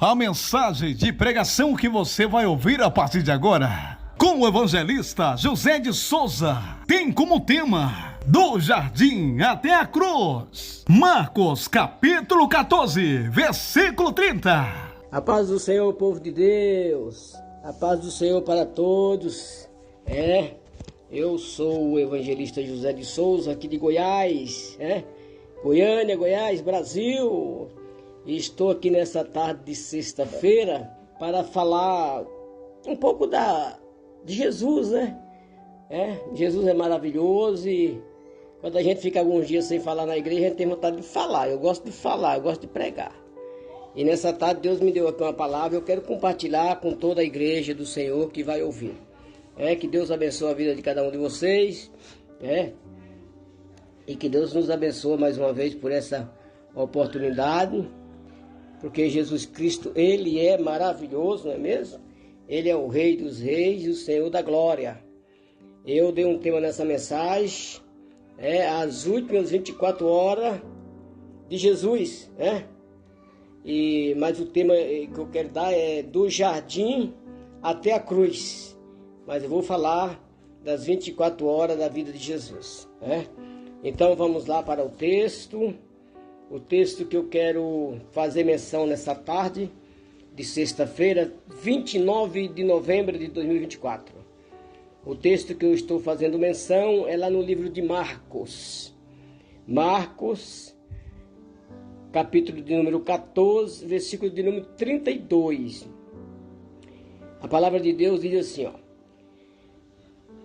A mensagem de pregação que você vai ouvir a partir de agora, com o evangelista José de Souza, tem como tema: do jardim até a cruz. Marcos capítulo 14, versículo 30. A paz do Senhor, povo de Deus. A paz do Senhor para todos. Eu sou o evangelista José de Souza, aqui de Goiás, Goiânia, Goiás, Brasil. E estou aqui nessa tarde de sexta-feira para falar um pouco de Jesus, Jesus é maravilhoso e quando a gente fica alguns dias sem falar na igreja, a gente tem vontade de falar. Eu gosto de falar, eu gosto de pregar. E nessa tarde Deus me deu aqui uma palavra, eu quero compartilhar com toda a igreja do Senhor que vai ouvir. Que Deus abençoe a vida de cada um de vocês, e que Deus nos abençoe mais uma vez por essa oportunidade, porque Jesus Cristo, Ele é maravilhoso, não é mesmo? Ele é o Rei dos Reis e o Senhor da Glória. Eu dei um tema nessa mensagem, as últimas 24 horas de Jesus, Mas o tema que eu quero dar é do jardim até a cruz. Mas eu vou falar das 24 horas da vida de Jesus, Então vamos lá para o texto que eu quero fazer menção nessa tarde de sexta-feira, 29 de novembro de 2024. O texto que eu estou fazendo menção é lá no livro de Marcos. Marcos, capítulo de número 14, versículo de número 32. A palavra de Deus diz assim,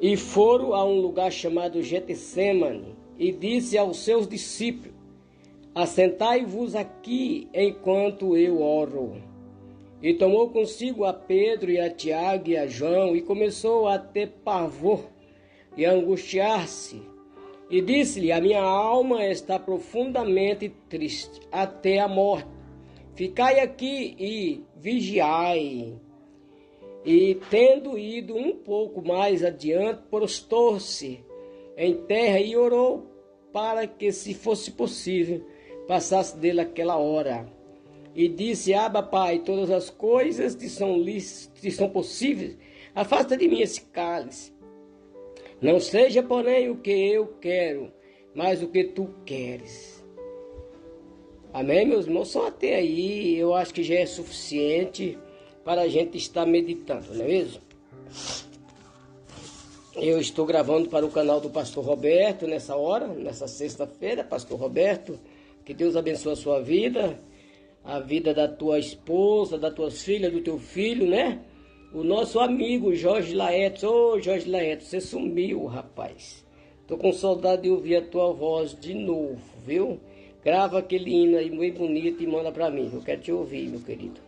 E foram a um lugar chamado Getsemane, e disse aos seus discípulos: Assentai-vos aqui enquanto eu oro. E tomou consigo a Pedro e a Tiago e a João, e começou a ter pavor e a angustiar-se. E disse-lhe: A minha alma está profundamente triste, até a morte. Ficai aqui e vigiai. E tendo ido um pouco mais adiante, prostou-se em terra e orou para que, se fosse possível, passasse dele aquela hora. E disse: Abba, Pai, todas as coisas te são possíveis, afasta de mim esse cálice. Não seja, porém, o que eu quero, mas o que tu queres. Amém, meus irmãos? Só até aí eu acho que já é suficiente para a gente estar meditando, não é mesmo? Eu estou gravando para o canal do Pastor Roberto nessa hora, nessa sexta-feira. Pastor Roberto, que Deus abençoe a sua vida, a vida da tua esposa, das tuas filhas, do teu filho, O nosso amigo Jorge Laetes. Jorge Laetes, você sumiu, rapaz. Tô com saudade de ouvir a tua voz de novo, viu? Grava aquele hino aí muito bonito e manda para mim. Eu quero te ouvir, meu querido.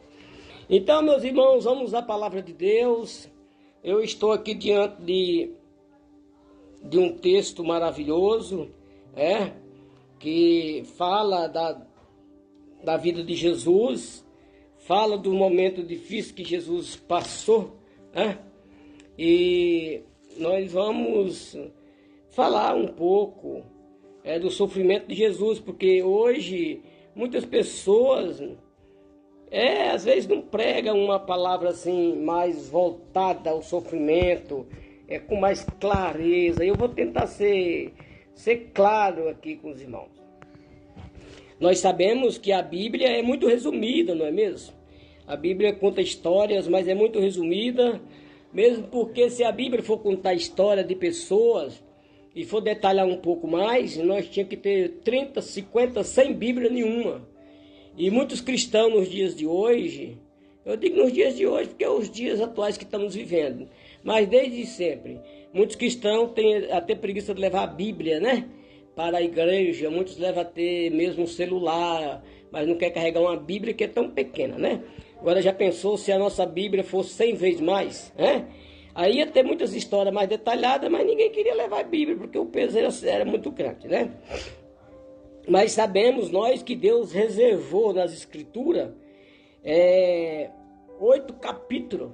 Então, meus irmãos, vamos à palavra de Deus. Eu estou aqui diante de um texto maravilhoso, que fala da vida de Jesus, fala do momento difícil que Jesus passou, E nós vamos falar um pouco do sofrimento de Jesus, porque hoje muitas pessoas às vezes não pregam uma palavra assim mais voltada ao sofrimento, com mais clareza. Eu vou tentar ser claro aqui com os irmãos. Nós sabemos que a Bíblia é muito resumida, não é mesmo? A Bíblia conta histórias, mas é muito resumida, mesmo porque se a Bíblia for contar história de pessoas e for detalhar um pouco mais, nós tínhamos que ter 30, 50, 100 Bíblia nenhuma. E muitos cristãos nos dias de hoje, eu digo nos dias de hoje porque é os dias atuais que estamos vivendo, mas desde sempre, muitos cristãos têm até preguiça de levar a Bíblia, para a igreja. Muitos levam a ter mesmo um celular, mas não quer carregar uma Bíblia que é tão pequena, Agora já pensou se a nossa Bíblia fosse 100 vezes mais, Aí ia ter muitas histórias mais detalhadas, mas ninguém queria levar a Bíblia, porque o peso era muito grande, Mas sabemos nós que Deus reservou nas Escrituras 8 capítulos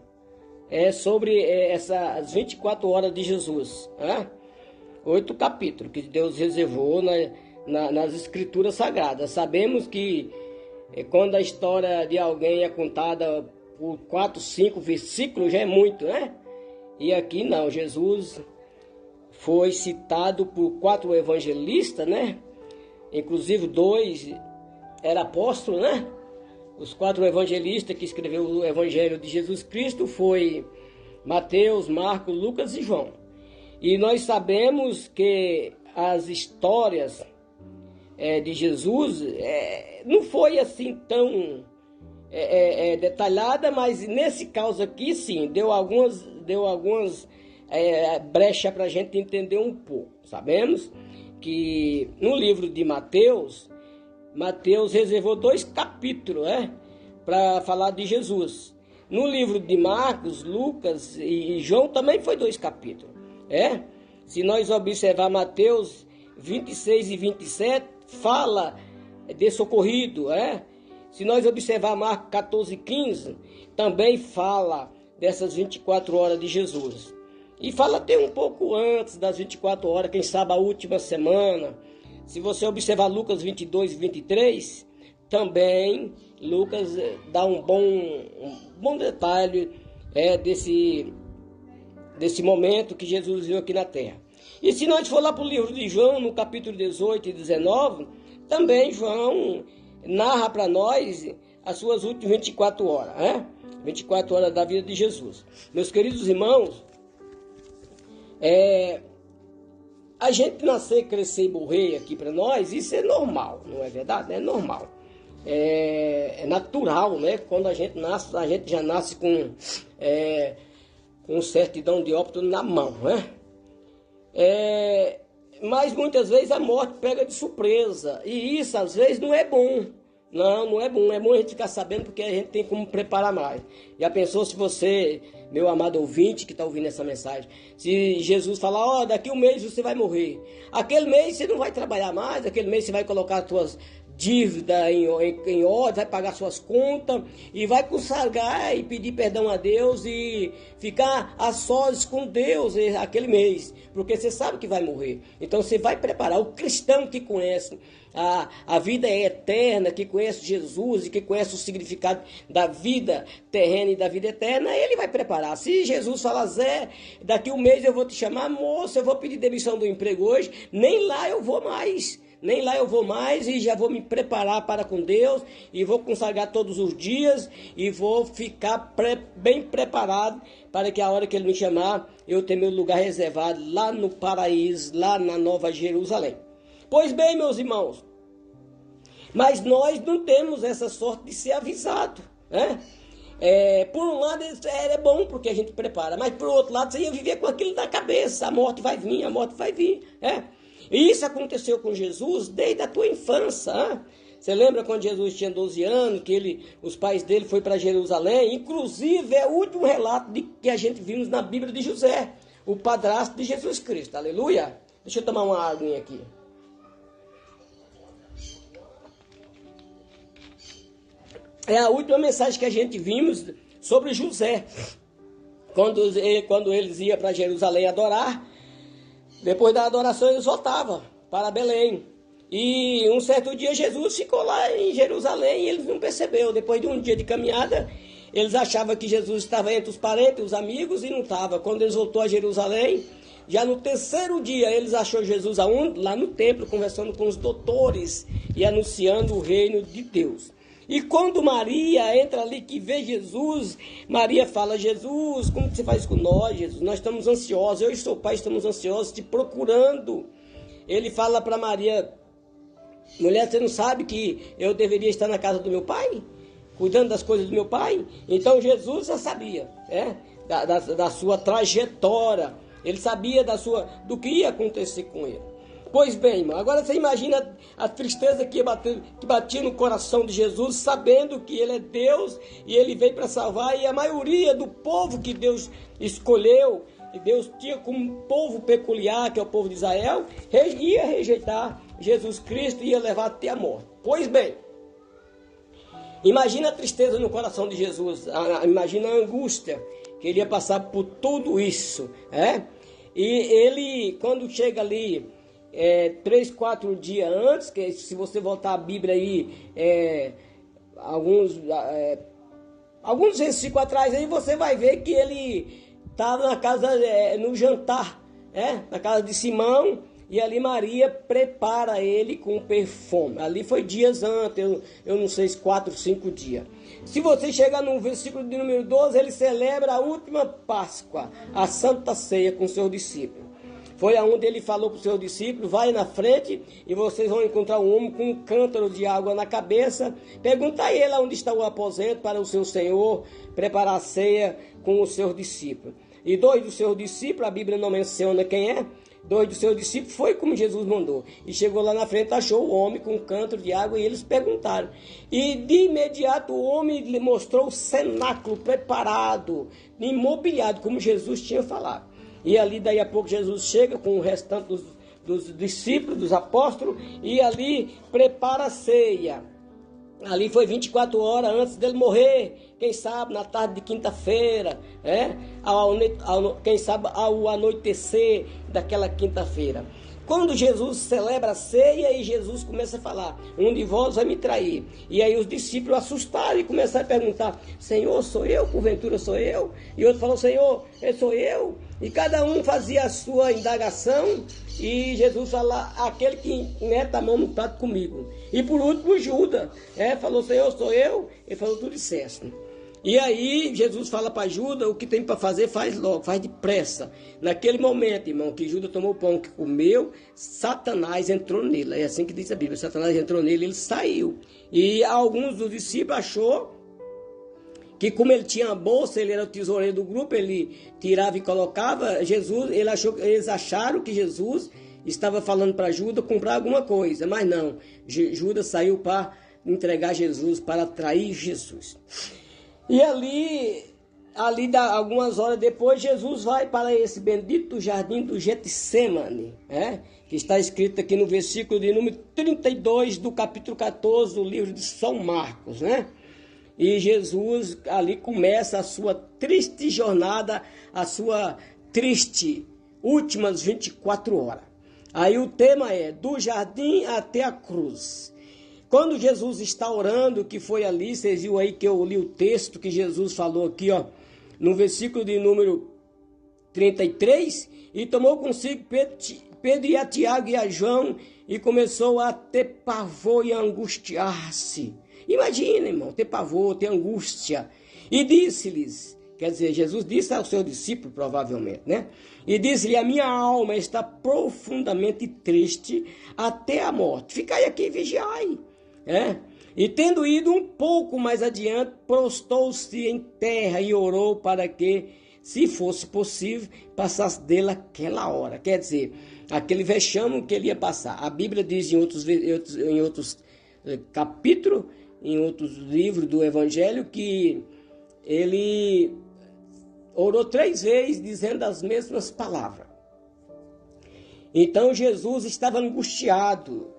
sobre essas 24 horas de Jesus. 8 capítulos que Deus reservou nas Escrituras Sagradas. Sabemos que Quando a história de alguém é contada por 4, 5 versículos, já é muito, né? E aqui não, Jesus foi citado por 4 evangelistas, né? Inclusive 2 eram apóstolos, né? Os 4 evangelistas que escreveu o Evangelho de Jesus Cristo foi Mateus, Marcos, Lucas e João. E nós sabemos que as histórias de Jesus não foi assim tão detalhada, mas nesse caso aqui sim, deu algumas brechas para a gente entender um pouco. Sabemos que no livro de Mateus reservou 2 capítulos para falar de Jesus. No livro de Marcos, Lucas e João também foi 2 capítulos. Se nós observar Mateus 26 e 27, fala de socorrido. Se nós observar Marcos 14 e 15, também fala dessas 24 horas de Jesus. E fala até um pouco antes das 24 horas, quem sabe a última semana. Se você observar Lucas 22 e 23, também Lucas dá um bom detalhe desse momento que Jesus viu aqui na terra. E se nós for lá para o livro de João, no capítulo 18 e 19, também João narra para nós as suas últimas 24 horas, 24 horas da vida de Jesus. Meus queridos irmãos, a gente nascer, crescer e morrer aqui para nós, isso é normal, não é verdade? É normal. É natural, né? Quando a gente nasce, a gente já nasce com certidão de óbito na mão, né? Mas muitas vezes a morte pega de surpresa, e isso às vezes não é bom. Não é bom. É bom a gente ficar sabendo, porque a gente tem como preparar mais. Já pensou se você, meu amado ouvinte que está ouvindo essa mensagem, se Jesus falar, daqui um mês você vai morrer. Aquele mês você não vai trabalhar mais, aquele mês você vai colocar as suas dívidas em ordem, vai pagar suas contas e vai consagrar e pedir perdão a Deus e ficar a sós com Deus aquele mês, porque você sabe que vai morrer. Então você vai preparar. O cristão que conhece a vida eterna, que conhece Jesus e que conhece o significado da vida terrena e da vida eterna, ele vai preparar. Se Jesus falar, Zé, daqui um mês eu vou te chamar, moço, eu vou pedir demissão do emprego hoje, nem lá eu vou mais e já vou me preparar para com Deus e vou consagrar todos os dias e vou ficar bem preparado para que a hora que Ele me chamar, eu tenha meu lugar reservado lá no paraíso, lá na Nova Jerusalém. Pois bem, meus irmãos, mas nós não temos essa sorte de ser avisado, né? Por um lado é bom porque a gente prepara, mas por outro lado você ia viver com aquilo na cabeça, a morte vai vir, E isso aconteceu com Jesus desde a tua infância. Você lembra quando Jesus tinha 12 anos, que os pais dele foram para Jerusalém? Inclusive é o último relato que a gente vimos na Bíblia de José, o padrasto de Jesus Cristo. Aleluia! Deixa eu tomar uma aguinha aqui. É a última mensagem que a gente vimos sobre José. Quando eles iam para Jerusalém adorar, depois da adoração eles voltavam para Belém. E um certo dia Jesus ficou lá em Jerusalém e eles não perceberam. Depois de um dia de caminhada, eles achavam que Jesus estava entre os parentes, os amigos, e não estava. Quando eles voltou a Jerusalém, já no 3º dia, eles acharam Jesus aonde? Lá no templo, conversando com os doutores e anunciando o reino de Deus. E quando Maria entra ali que vê Jesus, Maria fala, Jesus, como que você faz com nós, Jesus? Nós estamos ansiosos, eu e seu pai estamos ansiosos, te procurando. Ele fala para Maria, mulher, você não sabe que eu deveria estar na casa do meu pai? Cuidando das coisas do meu pai? Então Jesus já sabia, da sua trajetória. Ele sabia do que ia acontecer com ele. Pois bem, irmão, agora você imagina a tristeza que batia no coração de Jesus, sabendo que ele é Deus e ele veio para salvar, e a maioria do povo que Deus escolheu, e Deus tinha como um povo peculiar, que é o povo de Israel, ia rejeitar Jesus Cristo e ia levar até a morte. Pois bem, imagina a tristeza no coração de Jesus, imagina a angústia que ele ia passar por tudo isso, E ele, quando chega ali, 3, 4 dias antes, que se você voltar a Bíblia aí, alguns versículos atrás aí você vai ver que ele estava na casa, no jantar, na casa de Simão, e ali Maria prepara ele com perfume. Ali foi dias antes, eu não sei se 4 ou 5 dias. Se você chegar no versículo de número 12, ele celebra a última Páscoa, a Santa Ceia com seus discípulos. Foi aonde ele falou para os seus discípulos: vai na frente e vocês vão encontrar um homem com um cântaro de água na cabeça. Pergunta a ele onde está o aposento para o seu Senhor preparar a ceia com os seus discípulos. E 2 dos seus discípulos, a Bíblia não menciona quem é, 2 dos seus discípulos foi como Jesus mandou. E chegou lá na frente, achou o homem com um cântaro de água e eles perguntaram. E de imediato o homem lhe mostrou o cenáculo preparado, imobiliado, como Jesus tinha falado. E ali daí a pouco Jesus chega com o restante dos discípulos, dos apóstolos, e ali prepara a ceia. Ali foi 24 horas antes dele morrer, quem sabe na tarde de quinta-feira, quem sabe ao anoitecer daquela quinta-feira. Quando Jesus celebra a ceia e Jesus começa a falar: um de vós vai me trair. E aí os discípulos assustaram e começaram a perguntar: Senhor, sou eu? Porventura sou eu? E outro falou: Senhor, sou eu? E cada um fazia a sua indagação. E Jesus fala: aquele que mete a mão no prato comigo. E por último Judas falou: Senhor, sou eu? Ele falou: tu disseste. E aí Jesus fala para Judas: o que tem para fazer, faz logo, faz depressa. Naquele momento, irmão, que Judas tomou o pão que comeu, Satanás entrou nele. É assim que diz a Bíblia: Satanás entrou nele, ele saiu. E alguns dos discípulos achou que, como ele tinha a bolsa, ele era o tesoureiro do grupo, ele tirava e colocava. Eles acharam que Jesus estava falando para Judas comprar alguma coisa, mas não. Judas saiu para entregar Jesus, para trair Jesus. E ali algumas horas depois, Jesus vai para esse bendito jardim do Getsemane, que está escrito aqui no versículo de número 32 do capítulo 14 do livro de São Marcos, E Jesus ali começa a sua triste jornada, a sua triste últimas 24 horas. Aí o tema é: do jardim até a cruz. Quando Jesus está orando, que foi ali, vocês viram aí que eu li o texto que Jesus falou aqui, no versículo de número 33, e tomou consigo Pedro e a Tiago e a João, e começou a ter pavor e a angustiar-se. Imagina, irmão, ter pavor, ter angústia. E disse-lhes, quer dizer, Jesus disse ao seu discípulo, provavelmente, E disse-lhe: a minha alma está profundamente triste até a morte. Ficai aqui e vigiai. E tendo ido um pouco mais adiante, prostou-se em terra e orou para que, se fosse possível, passasse dele aquela hora. Quer dizer, aquele vexame que ele ia passar. A Bíblia diz em outros capítulos, em outros livros do Evangelho, que ele orou 3 vezes dizendo as mesmas palavras. Então Jesus estava angustiado.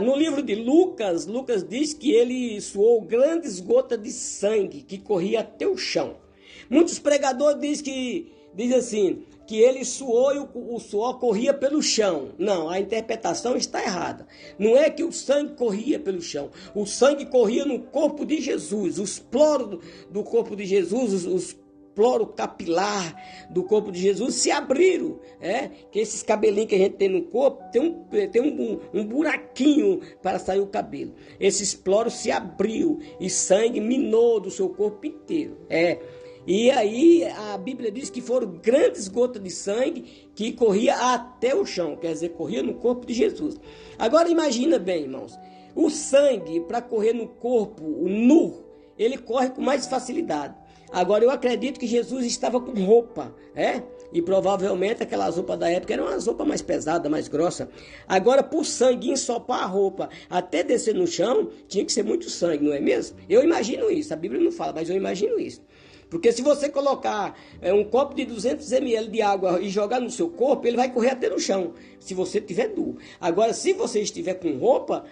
No livro de Lucas diz que ele suou grandes gotas de sangue que corria até o chão. Muitos pregadores dizem assim, que ele suou e o suor corria pelo chão. Não, a interpretação está errada. Não é que o sangue corria pelo chão. O sangue corria no corpo de Jesus. Os poros do corpo de Jesus, os poros capilar do corpo de Jesus se abriram. Que esses cabelinhos que a gente tem no corpo, tem um buraquinho para sair o cabelo. Esses poros se abriu e sangue minou do seu corpo inteiro. E aí a Bíblia diz que foram grandes gotas de sangue que corria até o chão, quer dizer, corria no corpo de Jesus. Agora imagina bem, irmãos, o sangue para correr no corpo nu, ele corre com mais facilidade. Agora eu acredito que Jesus estava com roupa, e provavelmente aquelas roupas da época eram umas roupas mais pesadas, mais grossas. Agora, por sangue ensopar a roupa até descer no chão, tinha que ser muito sangue, não é mesmo? Eu imagino isso, a Bíblia não fala, mas eu imagino isso. Porque se você colocar um copo de 200 ml de água e jogar no seu corpo, ele vai correr até no chão, se você estiver nu. Agora, se você estiver com roupa,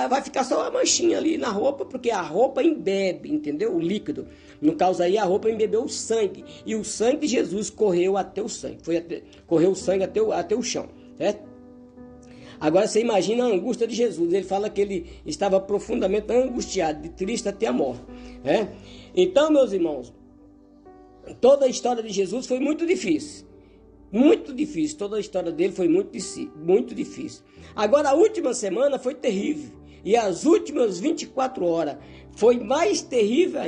vai ficar só uma manchinha ali na roupa, porque a roupa embebe, entendeu? O líquido. No caso aí, a roupa embebeu o sangue. E o sangue de Jesus correu até o sangue. Correu o sangue até o chão, certo? Agora você imagina a angústia de Jesus. Ele fala que ele estava profundamente angustiado, de triste até a morte. Então, meus irmãos, toda a história de Jesus foi muito difícil. Muito difícil. Toda a história dele foi muito difícil. Agora, a última semana foi terrível. E as últimas 24 horas foi mais terrível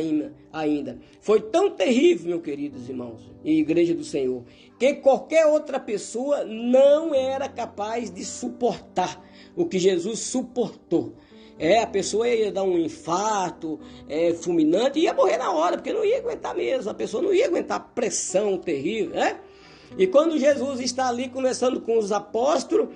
ainda. Foi tão terrível, meus queridos irmãos e igreja do Senhor, que qualquer outra pessoa não era capaz de suportar o que Jesus suportou. A pessoa ia dar um infarto fulminante e ia morrer na hora, porque não ia aguentar mesmo. A pessoa não ia aguentar a pressão terrível, E quando Jesus está ali conversando com os apóstolos,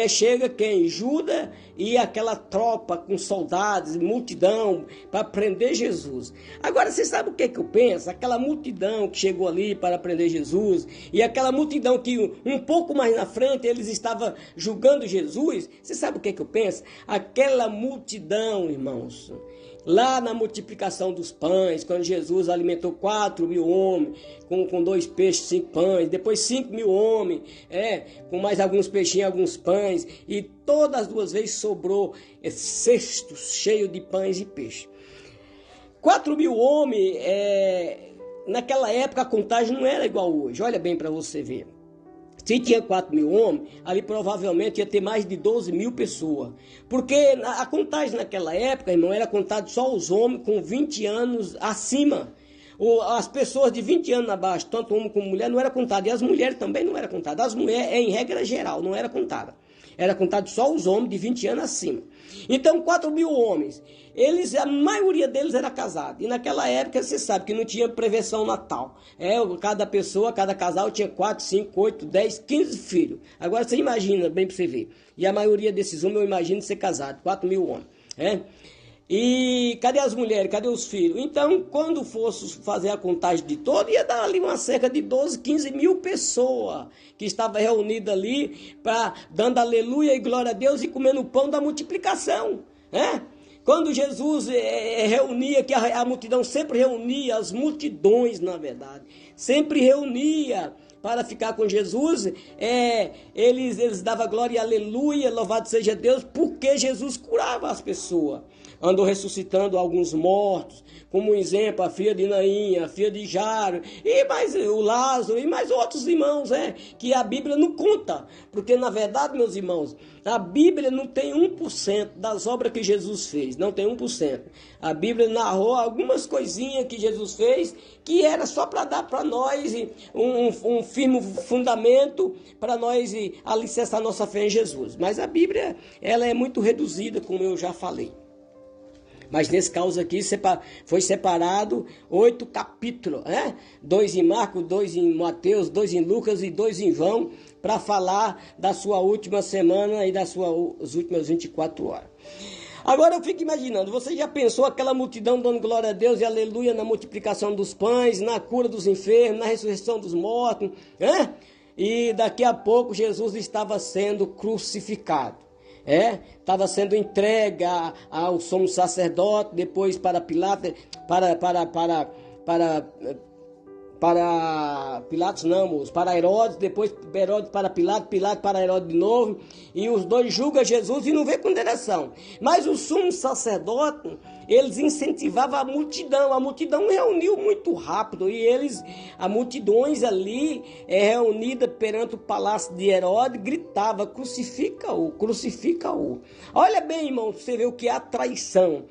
chega quem? Judas e aquela tropa com soldados, multidão, para prender Jesus. Agora, você sabe o que eu penso? Aquela multidão que chegou ali para prender Jesus, e aquela multidão que um pouco mais na frente eles estavam julgando Jesus, você sabe o que eu penso? Aquela multidão, irmãos, lá na multiplicação dos pães, quando Jesus alimentou 4.000 homens, com 2 peixes, 5 pães, depois 5.000 homens, com mais alguns peixinhos, alguns pães, e todas as 2 vezes sobrou cestos cheios de pães e peixe. 4.000 homens, naquela época a contagem não era igual hoje, olha bem para você ver. Se tinha 4.000 homens, ali provavelmente ia ter mais de 12.000 pessoas. Porque a contagem naquela época, irmão, era contado só os homens com 20 anos acima. As pessoas de 20 anos abaixo, tanto homem como mulher, não era contado. E as mulheres também não eram contadas. As mulheres, em regra geral, não era contada. Era contado só os homens de 20 anos acima. Então, 4.000 homens, a maioria deles era casado. E naquela época, você sabe que não tinha prevenção natal. Cada pessoa, cada casal tinha 4, 5, 8, 10, 15 filhos. Agora, você imagina, bem para você ver. E a maioria desses homens, eu imagino ser casado, 4.000 homens. E cadê as mulheres? Cadê os filhos? Então, quando fosse fazer a contagem de todo, ia dar ali uma cerca de 12, 15 mil pessoas que estavam reunidas ali, dando aleluia e glória a Deus e comendo o pão da multiplicação. Quando Jesus reunia, que a multidão sempre reunia, as multidões, na verdade, sempre reunia para ficar com Jesus, eles davam glória e aleluia, louvado seja Deus, porque Jesus curava as pessoas. Andou ressuscitando alguns mortos, como exemplo, a filha de Naim, a filha de Jairo, e mais o Lázaro, e mais outros irmãos, que a Bíblia não conta. Porque, na verdade, meus irmãos, a Bíblia não tem 1% das obras que Jesus fez, não tem 1%. A Bíblia narrou algumas coisinhas que Jesus fez, que era só para dar para nós um firme fundamento, para nós alicerçar nossa fé em Jesus. Mas a Bíblia, ela é muito reduzida, como eu já falei. Mas nesse caso aqui foi separado 8 capítulos, 2 em Marcos, 2 em Mateus, 2 em Lucas e 2 em João, para falar da sua última semana e das suas últimas 24 horas. Agora eu fico imaginando, você já pensou aquela multidão dando glória a Deus e aleluia na multiplicação dos pães, na cura dos enfermos, na ressurreição dos mortos, E daqui a pouco Jesus estava sendo crucificado. Estava sendo entregue ao sumo sacerdote, depois para Pilatos, para Pilatos não, moço, para Herodes, depois Herodes para Pilatos, Pilatos para Herodes de novo, e os dois julgam Jesus e não vê condenação. Mas o sumo sacerdote, eles incentivavam a multidão reuniu muito rápido, e a multidões ali, reunida perante o palácio de Herodes, gritava, crucifica-o, crucifica-o. Olha bem, irmão, você vê o que é a traição.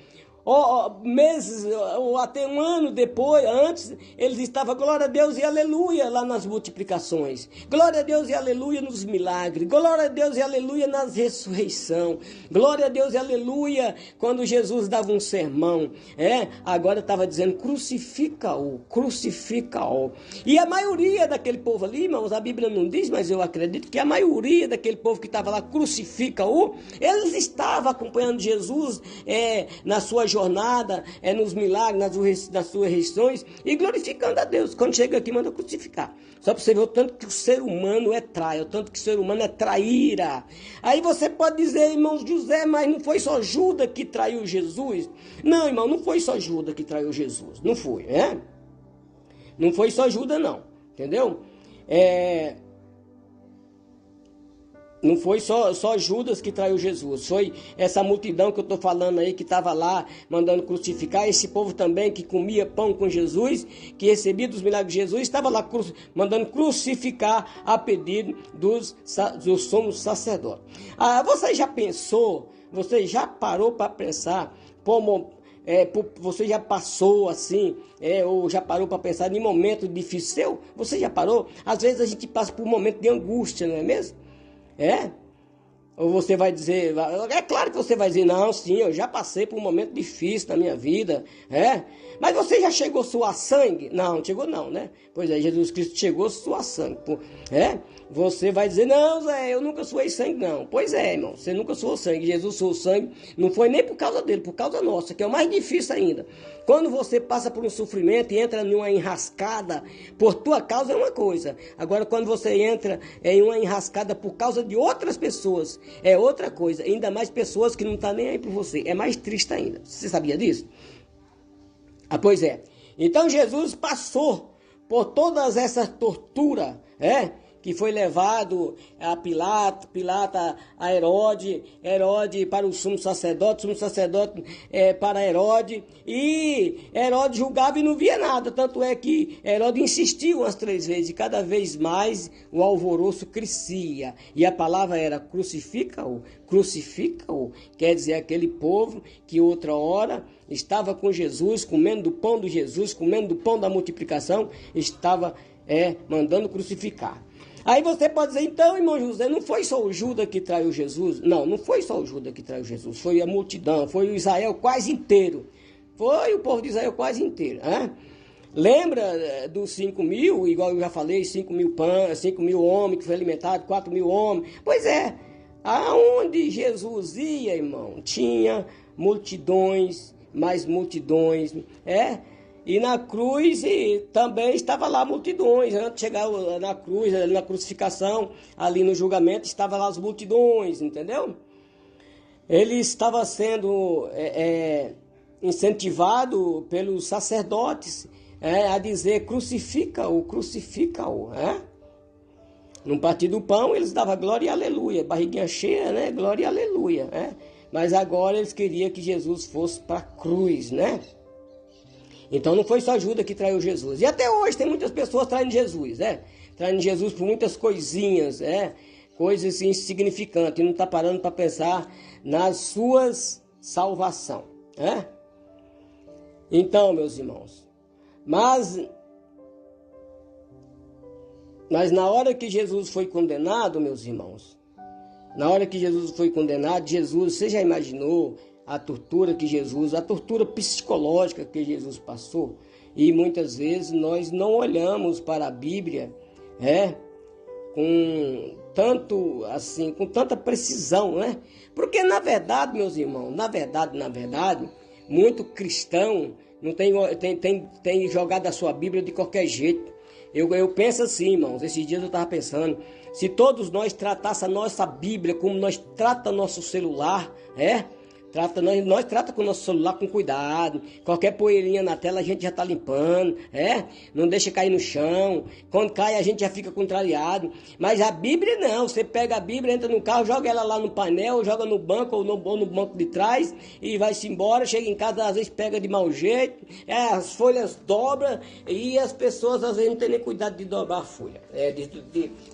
Meses, ou até um ano depois, antes, eles estavam, glória a Deus e aleluia, lá nas multiplicações. Glória a Deus e aleluia nos milagres. Glória a Deus e aleluia nas ressurreição. Glória a Deus e aleluia quando Jesus dava um sermão. Agora estava dizendo, crucifica-o, crucifica-o. E a maioria daquele povo ali, irmãos, a Bíblia não diz, mas eu acredito que a maioria daquele povo que estava lá, crucifica-o, eles estavam acompanhando Jesus na sua jornada, nos milagres, nas suas ressurreições e glorificando a Deus. Quando chega aqui, manda crucificar. Só para você ver o tanto que o ser humano é traia, o tanto que o ser humano é traíra. Aí você pode dizer, irmão José, mas não foi só Judas que traiu Jesus? Não, irmão, não foi só Judas que traiu Jesus. Não foi, Não foi só Judas, não. Entendeu? Não foi só Judas que traiu Jesus, foi essa multidão que eu estou falando aí, que estava lá mandando crucificar, esse povo também que comia pão com Jesus, que recebia dos milagres de Jesus, estava lá mandando crucificar a pedido dos sumos sacerdotes. Você já pensou, você já parou para pensar como... você já passou assim, ou já parou para pensar em momento difícil? Você já parou? Às vezes a gente passa por um momento de angústia, não é mesmo? Ou você vai dizer, é claro que você vai dizer, não, sim, eu já passei por um momento difícil na minha vida, mas você já chegou a suar sangue? Não chegou não, né? Pois é, Jesus Cristo chegou a suar sangue, Você vai dizer, não, Zé, eu nunca suei sangue, não. Pois é, irmão, você nunca suou sangue. Jesus suou sangue, não foi nem por causa dele, por causa nossa, que é o mais difícil ainda. Quando você passa por um sofrimento e entra em uma enrascada, por tua causa é uma coisa. Agora, quando você entra em uma enrascada por causa de outras pessoas, é outra coisa. Ainda mais pessoas que não estão nem aí por você. É mais triste ainda. Você sabia disso? Pois é. Então, Jesus passou por todas essas torturas, que foi levado a Pilato a Herodes para o sumo sacerdote para Herodes, e Herodes julgava e não via nada, tanto é que Herodes insistiu umas 3 vezes, e cada vez mais o alvoroço crescia, e a palavra era crucifica-o, quer dizer, aquele povo que outra hora estava com Jesus, comendo do pão de Jesus, comendo do pão da multiplicação, estava mandando crucificar. Aí você pode dizer, então, irmão José, não foi só o Judas que traiu Jesus? Não, não foi só o Judas que traiu Jesus, foi a multidão, foi o Israel quase inteiro. Foi o povo de Israel quase inteiro. Lembra dos 5 mil, igual eu já falei, 5 mil homens que foi alimentado, 4 mil homens. Pois é, aonde Jesus ia, irmão, tinha multidões, mais multidões, E na cruz também estava lá multidões, antes de chegar na cruz, na crucificação, ali no julgamento, estava lá as multidões, entendeu? Ele estava sendo incentivado pelos sacerdotes a dizer, crucifica-o. No partir do pão, eles davam glória e aleluia, barriguinha cheia, né? Glória e aleluia, Mas agora eles queriam que Jesus fosse para a cruz, né? Então não foi só Judas que traiu Jesus. E até hoje tem muitas pessoas traindo Jesus, Traindo Jesus por muitas coisinhas, Coisas insignificantes. E não está parando para pensar nas suas salvação, Então, meus irmãos, mas na hora que Jesus foi condenado, meus irmãos, você já imaginou a tortura psicológica que Jesus passou? E muitas vezes nós não olhamos para a Bíblia, com tanta precisão, Porque na verdade, meus irmãos, na verdade, muito cristão não tem jogado a sua Bíblia de qualquer jeito. Eu penso assim, irmãos, esses dias eu estava pensando, se todos nós tratássemos a nossa Bíblia como nós tratamos nosso celular, Nós trata com o nosso celular com cuidado. Qualquer poeirinha na tela a gente já está limpando, Não deixa cair no chão. Quando cai a gente já fica contrariado. Mas a Bíblia não. Você pega a Bíblia, entra no carro, joga ela lá no painel, joga no banco ou no banco de trás e vai-se embora. Chega em casa, às vezes pega de mau jeito, as folhas dobram e as pessoas às vezes não têm nem cuidado de dobrar a folha,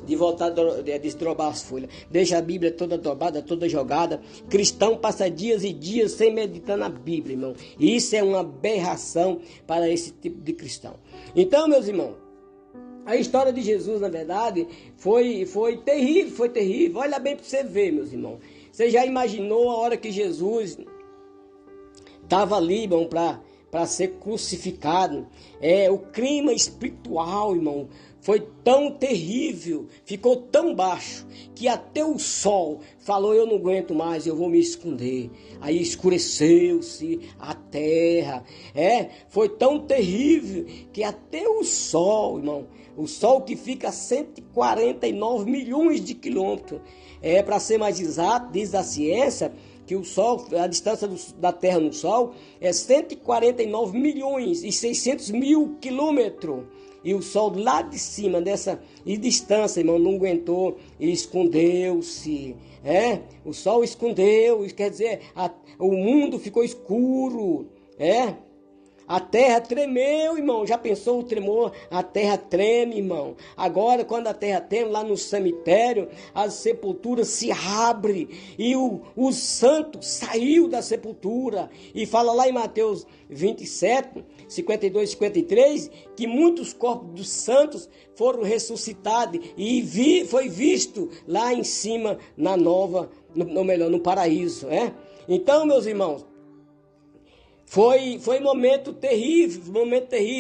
de voltar a desdobrar as folhas. Deixa a Bíblia toda dobrada, toda jogada. Cristão passa dias e dias sem meditar na Bíblia, irmão. E isso é uma aberração para esse tipo de cristão. Então, meus irmãos, a história de Jesus, na verdade, foi terrível. Olha bem para você ver, meus irmãos. Você já imaginou a hora que Jesus estava ali, irmão, para ser crucificado? O clima espiritual, irmão, foi tão terrível, ficou tão baixo, que até o sol falou, eu não aguento mais, eu vou me esconder. Aí escureceu-se a terra, foi tão terrível, que até o sol, irmão, o sol que fica a 149 milhões de quilômetros, para ser mais exato, diz a ciência, que o Sol, a distância da Terra no Sol é 149 milhões e 600 mil quilômetros. e o sol lá de cima, dessa distância, irmão, não aguentou e escondeu-se. O sol escondeu, isso quer dizer, o mundo ficou escuro. A terra tremeu, irmão. Já pensou o tremor? A terra treme, irmão. Agora, quando a terra treme, lá no cemitério, as sepulturas se abrem e o santo saiu da sepultura. E fala lá em Mateus 27, 52 e 53, que muitos corpos dos santos foram ressuscitados e foi visto lá em cima, no paraíso. Então, meus irmãos, foi momento terrível,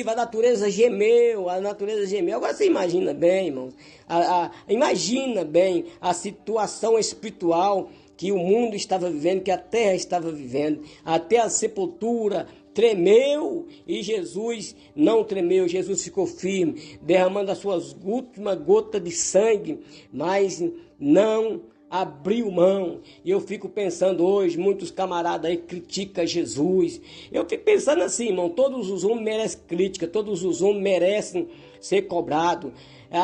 a natureza gemeu. Agora você imagina bem, irmãos, imagina bem a situação espiritual que o mundo estava vivendo, que a terra estava vivendo. Até a sepultura tremeu e Jesus não tremeu, Jesus ficou firme, derramando as suas últimas gotas de sangue, mas não abriu mão. E eu fico pensando hoje, muitos camaradas aí criticam Jesus. Eu fico pensando assim, irmão, todos os homens merecem crítica, todos os homens merecem ser cobrados.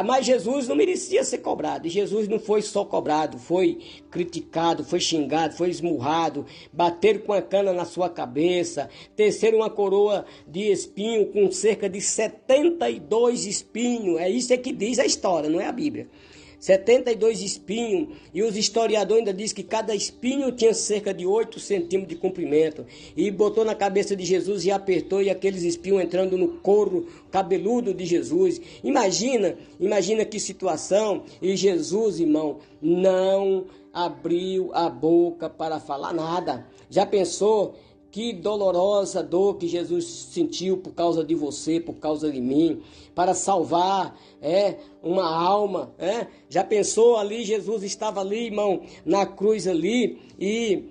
Mas Jesus não merecia ser cobrado. E Jesus não foi só cobrado, foi criticado, foi xingado, foi esmurrado, bateram com a cana na sua cabeça, teceram uma coroa de espinho com cerca de 72 espinhos. É isso que diz a história, não é a Bíblia. 72 espinhos, e os historiadores ainda dizem que cada espinho tinha cerca de 8 centímetros de comprimento, e botou na cabeça de Jesus e apertou, e aqueles espinhos entrando no couro cabeludo de Jesus. Imagina que situação. E Jesus, irmão, não abriu a boca para falar nada. Já pensou? Que dolorosa dor que Jesus sentiu por causa de você, por causa de mim, para salvar uma alma. Já pensou ali, Jesus estava ali, irmão, na cruz ali, e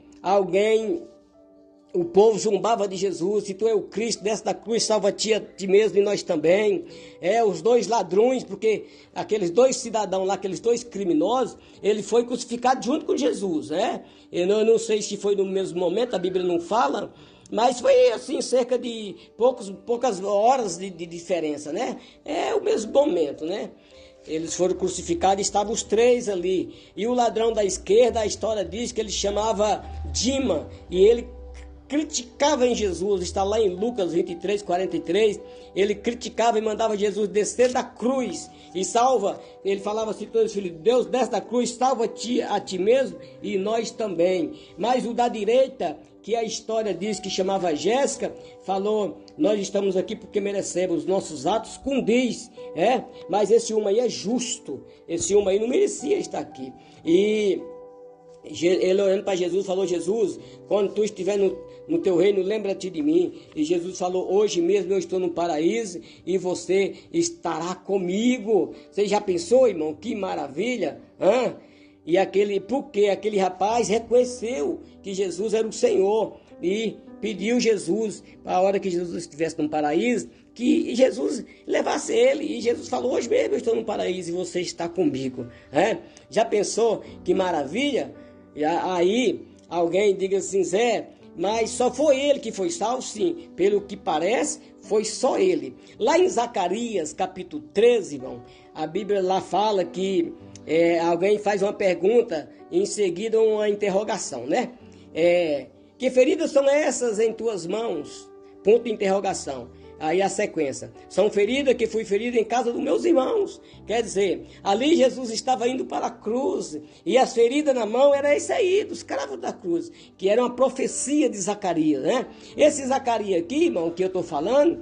o povo zombava de Jesus: se tu é o Cristo, desce da cruz, salva-te a ti mesmo e nós também. Os dois ladrões, porque aqueles dois cidadãos lá, aqueles dois criminosos, ele foi crucificado junto com Jesus. Eu não sei se foi no mesmo momento, a Bíblia não fala, mas foi assim, cerca de poucas horas de diferença, É o mesmo momento, Eles foram crucificados e estavam os três ali. E o ladrão da esquerda, a história diz que ele chamava Dima, e ele criticava em Jesus. Está lá em Lucas 23, 43, ele criticava e mandava Jesus descer da cruz e salva. Ele falava assim: filho de Deus, desce da cruz, salva-te a ti mesmo e nós também. Mas o da direita, que a história diz que chamava Jéssica, falou: nós estamos aqui porque merecemos, os nossos atos condiz, mas esse homem aí é justo, esse homem aí não merecia estar aqui. E ele olhando para Jesus falou: Jesus, quando tu estiver no teu reino, lembra-te de mim. E Jesus falou: hoje mesmo eu estou no paraíso e você estará comigo. Você já pensou, irmão? Que maravilha! E porque aquele rapaz reconheceu que Jesus era o Senhor e pediu Jesus, para a hora que Jesus estivesse no paraíso, que Jesus levasse ele. E Jesus falou: hoje mesmo eu estou no paraíso e você está comigo. Já pensou que maravilha? E aí alguém diga assim: Zé, mas só foi ele que foi salvo? Sim, pelo que parece, foi só ele. Lá em Zacarias, capítulo 13, irmão, a Bíblia lá fala que alguém faz uma pergunta e em seguida uma interrogação, que feridas são essas em tuas mãos? Ponto de interrogação. Aí a sequência: são feridas que fui ferido em casa dos meus irmãos. Quer dizer, ali Jesus estava indo para a cruz, e as feridas na mão era esse aí, dos cravos da cruz, que era uma profecia de Zacarias, Esse Zacarias aqui, irmão, que eu estou falando,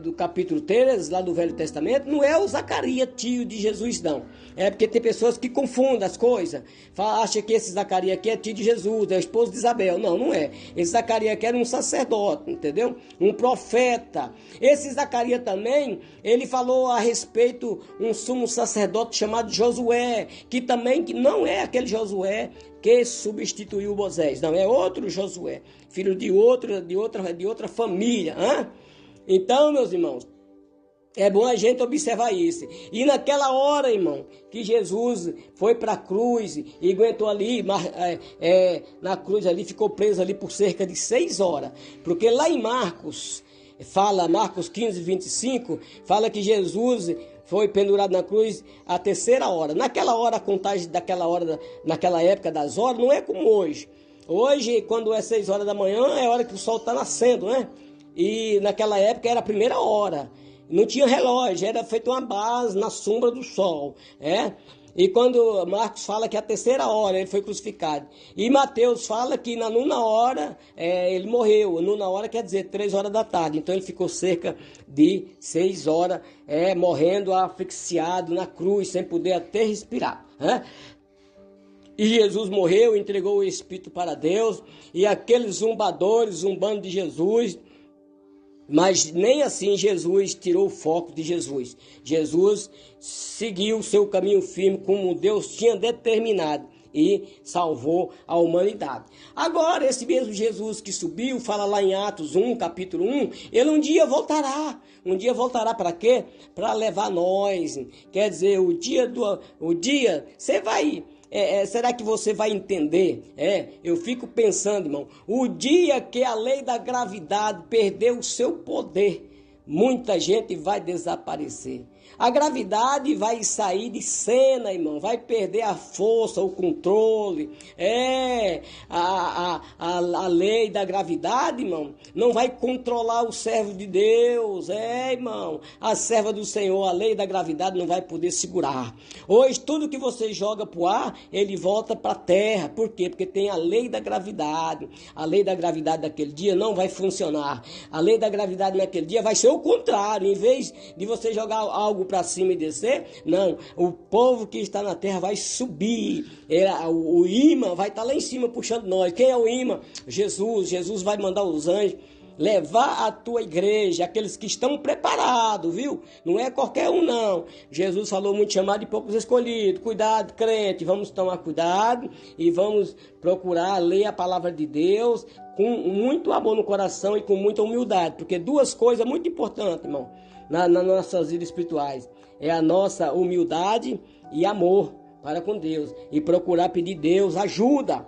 do capítulo 13, lá do Velho Testamento, não é o Zacarias tio de Jesus, não. É porque tem pessoas que confundem as coisas, acham que esse Zacarias aqui é tio de Jesus, é o esposo de Isabel. Não, não é. Esse Zacarias aqui era um sacerdote, entendeu? Um profeta. Esse Zacarias também, ele falou a respeito um sumo sacerdote chamado Josué, que também não é aquele Josué que substituiu Moisés, não, é outro Josué, filho de outra família. Então, meus irmãos, é bom a gente observar isso. E naquela hora, irmão, que Jesus foi para a cruz e aguentou ali, na cruz ali, ficou preso ali por cerca de 6 horas. Porque lá em Marcos, fala, Marcos 15, 25, fala que Jesus foi pendurado na cruz à terceira hora. Naquela hora, a contagem daquela hora, naquela época das horas, não é como hoje. Hoje, quando é 6 horas da manhã, é a hora que o sol está nascendo, né? E naquela época era a primeira hora. Não tinha relógio, era feita uma base na sombra do sol, E quando Marcos fala que a terceira hora ele foi crucificado. E Mateus fala que na nona hora ele morreu. Nona hora quer dizer 3 horas da tarde. Então ele ficou cerca de 6 horas morrendo asfixiado na cruz, sem poder até respirar. E Jesus morreu, entregou o Espírito para Deus. E aqueles zombadores, zombando de Jesus. Mas nem assim Jesus tirou o foco de Jesus. Jesus seguiu o seu caminho firme como Deus tinha determinado e salvou a humanidade. Agora, esse mesmo Jesus que subiu, fala lá em Atos 1, capítulo 1, ele um dia voltará. Um dia voltará para quê? Para levar nós. Quer dizer, o dia, você vai... será que você vai entender? Eu fico pensando, irmão, o dia que a lei da gravidade perdeu o seu poder, muita gente vai desaparecer. A gravidade vai sair de cena, irmão, vai perder a força, o controle. A lei da gravidade, irmão, não vai controlar o servo de Deus. Irmão, a serva do Senhor, a lei da gravidade não vai poder segurar. Hoje, tudo que você joga para o ar, ele volta para a terra. Por quê? Porque tem a lei da gravidade. A lei da gravidade daquele dia não vai funcionar. A lei da gravidade naquele dia vai ser o contrário. Em vez de você jogar algo para cima e descer, não, o povo que está na terra vai subir, o imã vai estar lá em cima puxando nós. Quem é o imã? Jesus vai mandar os anjos levar a tua igreja, aqueles que estão preparados, viu? Não é qualquer um, não. Jesus falou muito chamado e poucos escolhidos. Cuidado, crente, vamos tomar cuidado e vamos procurar ler a palavra de Deus com muito amor no coração e com muita humildade, porque 2 coisas muito importantes, irmão, nas nossas vidas espirituais, é a nossa humildade e amor para com Deus, e procurar pedir Deus ajuda,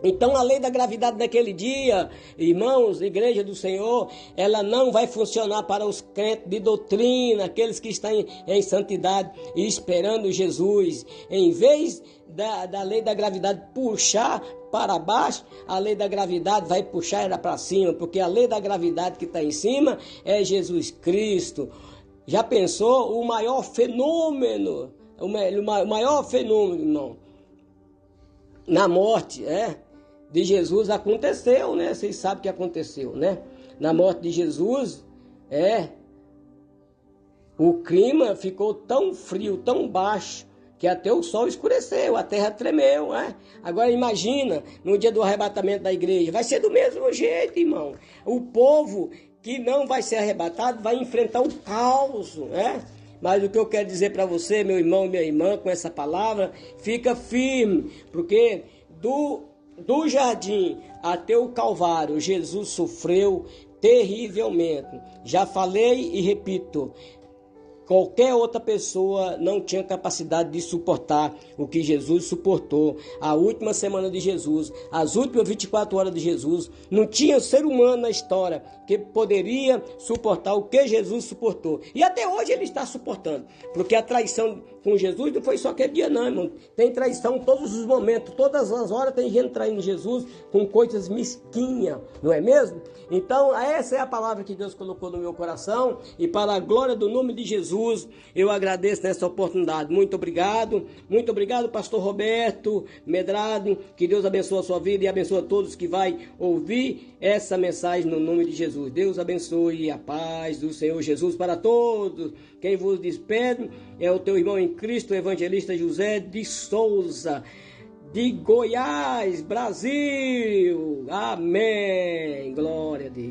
Então a lei da gravidade naquele dia, irmãos, igreja do Senhor, ela não vai funcionar para os crentes de doutrina, aqueles que estão em santidade e esperando Jesus. Em vez da lei da gravidade puxar para baixo, a lei da gravidade vai puxar ela para cima, porque a lei da gravidade que está em cima é Jesus Cristo. Já pensou o maior fenômeno, irmão, na morte, de Jesus aconteceu, né? Vocês sabem o que aconteceu, né? Na morte de Jesus, o clima ficou tão frio, tão baixo, que até o sol escureceu, a terra tremeu, Agora imagina, no dia do arrebatamento da igreja, vai ser do mesmo jeito, irmão. O povo que não vai ser arrebatado vai enfrentar o caos, Mas o que eu quero dizer para você, meu irmão e minha irmã, com essa palavra, fica firme, porque do jardim até o Calvário, Jesus sofreu terrivelmente. Já falei e repito, qualquer outra pessoa não tinha capacidade de suportar o que Jesus suportou. A última semana de Jesus, as últimas 24 horas de Jesus, não tinha ser humano na história que poderia suportar o que Jesus suportou. E até hoje ele está suportando, porque a traição com Jesus não foi só aquele dia não, irmão. Tem traição em todos os momentos, todas as horas tem gente traindo Jesus com coisas mesquinhas, não é mesmo? Então essa é a palavra que Deus colocou no meu coração, e para a glória do nome de Jesus, eu agradeço nessa oportunidade. Muito obrigado, pastor Roberto Medrado, que Deus abençoe a sua vida e abençoe a todos que vai ouvir essa mensagem no nome de Jesus. Deus abençoe, a paz do Senhor Jesus para todos. Quem vos despede é o teu irmão em Cristo, o evangelista José de Souza, de Goiás, Brasil. Amém. Glória a Deus.